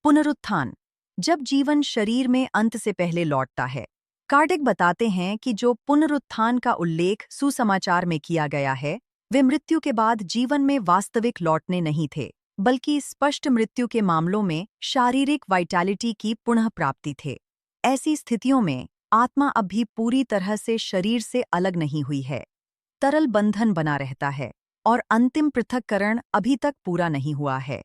पुनरुत्थान, जब जीवन शरीर में अंत से पहले लौटता है। कार्डिक बताते हैं कि जो पुनरुत्थान का उल्लेख सुसमाचार में किया गया है, वे मृत्यु के बाद जीवन में वास्तविक लौटने नहीं थे, बल्कि स्पष्ट मृत्यु के मामलों में शारीरिक वाइटैलिटी की पुनः प्राप्ति थे। ऐसी स्थितियों में आत्मा अब भी पूरी तरह से शरीर से अलग नहीं हुई है। तरल बंधन बना रहता है और अंतिम पृथक्करण अभी तक पूरा नहीं हुआ है।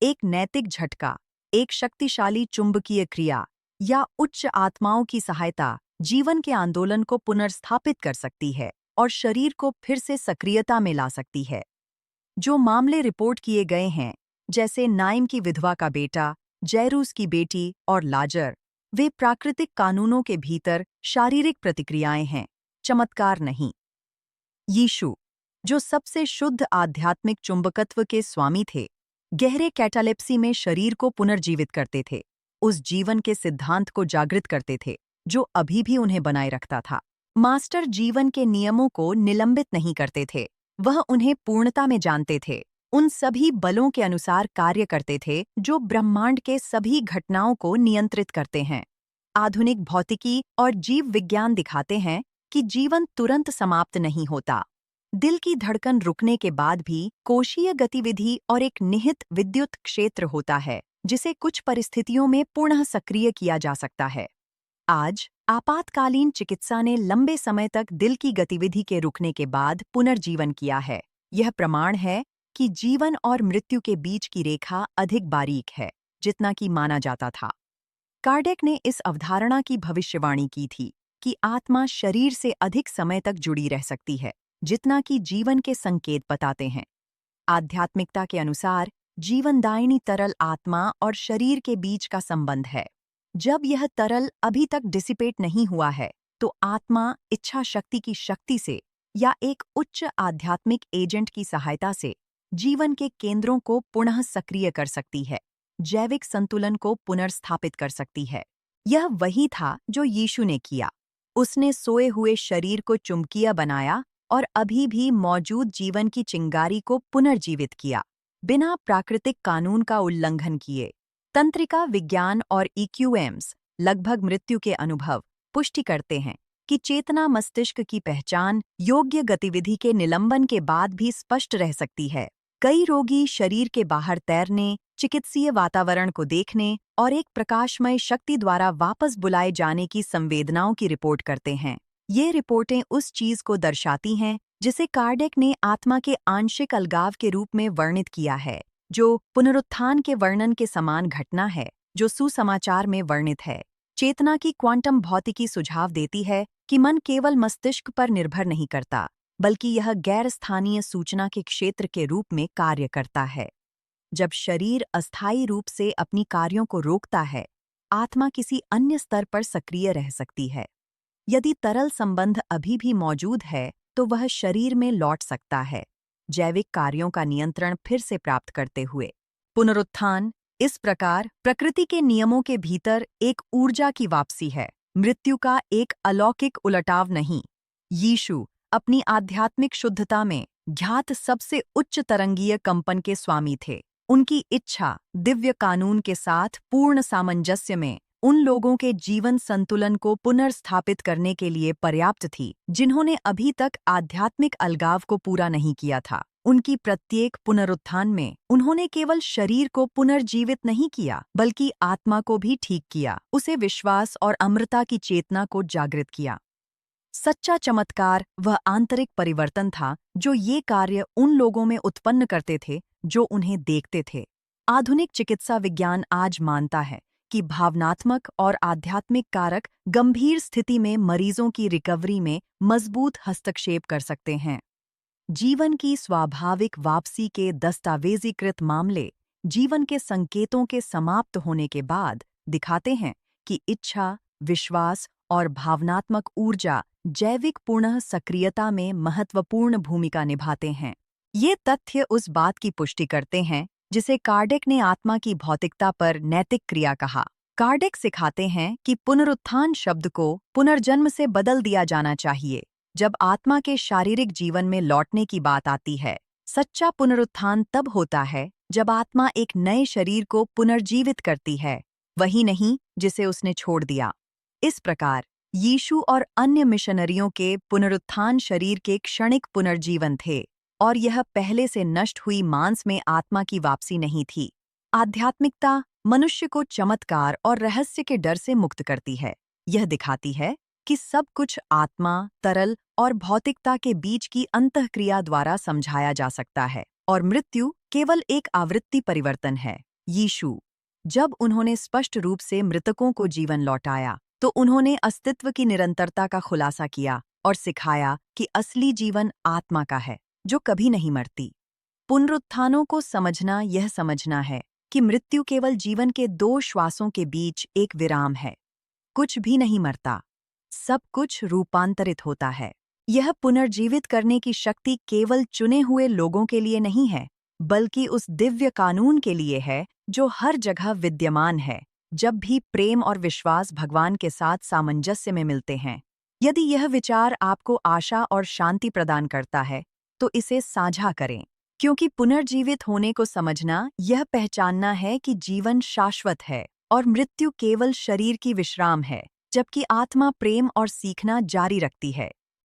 एक नैतिक झटका, एक शक्तिशाली चुंबकीय क्रिया या उच्च आत्माओं की सहायता जीवन के आंदोलन को पुनर्स्थापित कर सकती है और शरीर को फिर से सक्रियता में ला सकती है। जो मामले रिपोर्ट किए गए हैं, जैसे नाइम की विधवा का बेटा, जैरूस की बेटी और लाजर, वे प्राकृतिक कानूनों के भीतर शारीरिक प्रतिक्रियाएं हैं, चमत्कार नहीं। यीशु, जो सबसे शुद्ध आध्यात्मिक चुंबकत्व के स्वामी थे, गहरे कैटालेप्सी में शरीर को पुनर्जीवित करते थे, उस जीवन के सिद्धांत को जागृत करते थे जो अभी भी उन्हें बनाए रखता था। मास्टर जीवन के नियमों को निलंबित नहीं करते थे, वह उन्हें पूर्णता में जानते थे, उन सभी बलों के अनुसार कार्य करते थे जो ब्रह्मांड के सभी घटनाओं को नियंत्रित करते हैं। आधुनिक भौतिकी और जीव विज्ञान दिखाते हैं कि जीवन तुरंत समाप्त नहीं होता। दिल की धड़कन रुकने के बाद भी कोशीय गतिविधि और एक निहित विद्युत क्षेत्र होता है, जिसे कुछ परिस्थितियों में पुनः सक्रिय किया जा सकता है। आज आपातकालीन चिकित्सा ने लंबे समय तक दिल की गतिविधि के रुकने के बाद पुनर्जीवन किया है। यह प्रमाण है कि जीवन और मृत्यु के बीच की रेखा अधिक बारीक है, जितना कि माना जाता था। कार्डिक ने इस अवधारणा की भविष्यवाणी की थी कि आत्मा शरीर से अधिक समय तक जुड़ी रह सकती है, जितना कि जीवन के संकेत बताते हैं। आध्यात्मिकता के अनुसार जीवनदायिनी तरल आत्मा और शरीर के बीच का संबंध है। जब यह तरल अभी तक डिसिपेट नहीं हुआ है, तो आत्मा इच्छा शक्ति की शक्ति से या एक उच्च आध्यात्मिक एजेंट की सहायता से जीवन के केंद्रों को पुनः सक्रिय कर सकती है, जैविक संतुलन को पुनर्स्थापित कर सकती है। यह वही था जो यीशु ने किया। उसने सोए हुए शरीर को चुंबकीय बनाया और अभी भी मौजूद जीवन की चिंगारी को पुनर्जीवित किया, बिना प्राकृतिक कानून का उल्लंघन किए। तंत्रिका विज्ञान और ईक्यूएम्स लगभग मृत्यु के अनुभव पुष्टि करते हैं कि चेतना मस्तिष्क की पहचान योग्य गतिविधि के निलंबन के बाद भी स्पष्ट रह सकती है। कई रोगी शरीर के बाहर तैरने, चिकित्सीय वातावरण को देखने और एक प्रकाशमय शक्ति द्वारा वापस बुलाए जाने की संवेदनाओं की रिपोर्ट करते हैं। ये रिपोर्टें उस चीज को दर्शाती हैं जिसे कार्डिक ने आत्मा के आंशिक अलगाव के रूप में वर्णित किया है, जो पुनरुत्थान के वर्णन के समान घटना है जो सुसमाचार में वर्णित है। चेतना की क्वांटम भौतिकी सुझाव देती है कि मन केवल मस्तिष्क पर निर्भर नहीं करता, बल्कि यह गैर स्थानीय सूचना के क्षेत्र के रूप में कार्य करता है। जब शरीर अस्थायी रूप से अपनी कार्यों को रोकता है, आत्मा किसी अन्य स्तर पर सक्रिय रह सकती है। यदि तरल संबंध अभी भी मौजूद है, तो वह शरीर में लौट सकता है, जैविक कार्यों का नियंत्रण फिर से प्राप्त करते हुए। पुनरुत्थान इस प्रकार प्रकृति के नियमों के भीतर एक ऊर्जा की वापसी है, मृत्यु का एक अलौकिक उलटाव नहीं। यीशु अपनी आध्यात्मिक शुद्धता में ज्ञात सबसे उच्च तरंगीय कंपन के स्वामी थे। उनकी इच्छा दिव्य कानून के साथ पूर्ण सामंजस्य में उन लोगों के जीवन संतुलन को पुनर्स्थापित करने के लिए पर्याप्त थी, जिन्होंने अभी तक आध्यात्मिक अलगाव को पूरा नहीं किया था। उनकी प्रत्येक पुनरुत्थान में उन्होंने केवल शरीर को पुनर्जीवित नहीं किया, बल्कि आत्मा को भी ठीक किया, उसे विश्वास और अमृता की चेतना को जागृत किया। सच्चा चमत्कार वह आंतरिक परिवर्तन था जो ये कार्य उन लोगों में उत्पन्न करते थे जो उन्हें देखते थे। आधुनिक चिकित्सा विज्ञान आज मानता है कि भावनात्मक और आध्यात्मिक कारक गंभीर स्थिति में मरीजों की रिकवरी में मजबूत हस्तक्षेप कर सकते हैं। जीवन की स्वाभाविक वापसी के दस्तावेजीकृत मामले जीवन के संकेतों के समाप्त होने के बाद दिखाते हैं कि इच्छा, विश्वास और भावनात्मक ऊर्जा जैविक पुनः सक्रियता में महत्वपूर्ण भूमिका निभाते हैं। ये तथ्य उस बात की पुष्टि करते हैं जिसे कार्डिक ने आत्मा की भौतिकता पर नैतिक क्रिया कहा। कार्डिक सिखाते हैं कि पुनरुत्थान शब्द को पुनर्जन्म से बदल दिया जाना चाहिए। जब आत्मा के शारीरिक जीवन में लौटने की बात आती है, सच्चा पुनरुत्थान तब होता है जब आत्मा एक नए शरीर को पुनर्जीवित करती है, वही नहीं जिसे उसने छोड़ दिया। इस प्रकार यीशु और अन्य मिशनरियों के पुनरुत्थान शरीर के क्षणिक पुनर्जीवन थे, और यह पहले से नष्ट हुई मांस में आत्मा की वापसी नहीं थी। आध्यात्मिकता मनुष्य को चमत्कार और रहस्य के डर से मुक्त करती है। यह दिखाती है कि सब कुछ आत्मा, तरल और भौतिकता के बीच की अंतःक्रिया द्वारा समझाया जा सकता है, और मृत्यु केवल एक आवृत्ति परिवर्तन है। यीशु, जब उन्होंने स्पष्ट रूप से मृतकों को जीवन लौटाया, तो उन्होंने अस्तित्व की निरंतरता का खुलासा किया और सिखाया कि असली जीवन आत्मा का है, जो कभी नहीं मरती। पुनरुत्थानों को समझना यह समझना है कि मृत्यु केवल जीवन के दो श्वासों के बीच एक विराम है। कुछ भी नहीं मरता, सब कुछ रूपांतरित होता है। यह पुनर्जीवित करने की शक्ति केवल चुने हुए लोगों के लिए नहीं है, बल्कि उस दिव्य कानून के लिए है जो हर जगह विद्यमान है जब भी प्रेम और विश्वास भगवान के साथ सामंजस्य में मिलते हैं। यदि यह विचार आपको आशा और शांति प्रदान करता है, तो इसे साझा करें, क्योंकि पुनर्जीवित होने को समझना यह पहचानना है कि जीवन शाश्वत है और मृत्यु केवल शरीर की विश्राम है, जबकि आत्मा प्रेम और सीखना जारी रखती है।